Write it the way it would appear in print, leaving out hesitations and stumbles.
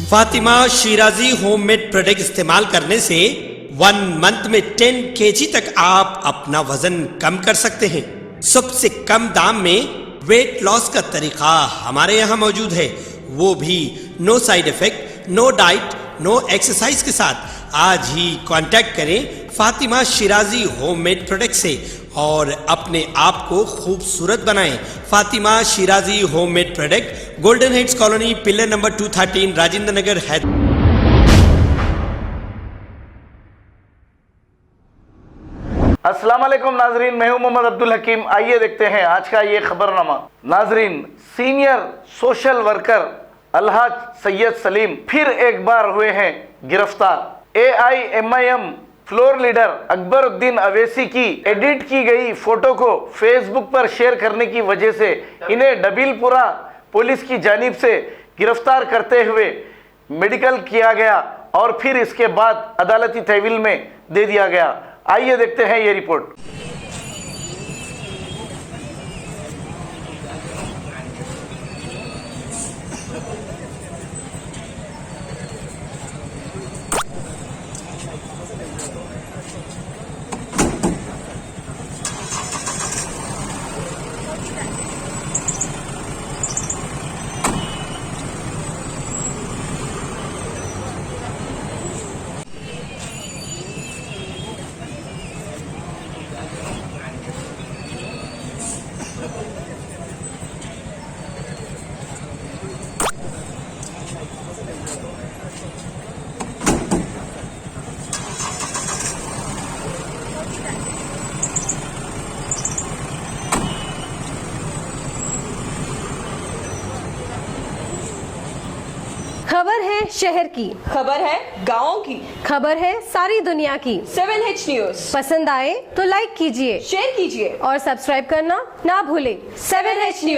Fatima Shirazi homemade product इस्तेमाल करने से 1 मंथ में 10 kg तक आप अपना वजन कम कर सकते हैं। सबसे कम दाम में वेट लॉस का तरीका हमारे यहाँ मौजूद है, वो भी no side effect, no diet, no exercise के साथ। आज ही कांटेक्ट करें फातिमा शिराजी होममेड प्रोडक्ट से और अपने आप को खूबसूरत बनाएं। Fatima Shirazi homemade product, Golden Heads Colony, pillar number 213, Rajendra Nagar, Hyderabad. अस्सलाम वालेकुम नाजरीन, मैं हूं मोहम्मद अब्दुल हकीम। आइए देखते हैं आज का ये खबरनामा। नाजरीन, senior social worker Alhaj Syed Salim फिर एक बार हुए हैं गिरफ्तार। AIMIM floor leader Akbaruddin Owaisi की एडिट की गई फोटो को फेसबुक पर शेयर करने की वजह से इन्हें डबीलपुरा पुलिस की जानिब से गिरफ्तार करते हुए मेडिकल किया गया और फिर इसके बाद अदालती तहवील में दे दिया गया। आइए देखते हैं ये रिपोर्ट। खबर है शहर की, खबर है गाँव की, खबर है सारी दुनिया की। 7H न्यूज पसंद आए तो लाइक कीजिए, शेयर कीजिए और सब्सक्राइब करना ना भूलें। 7H news.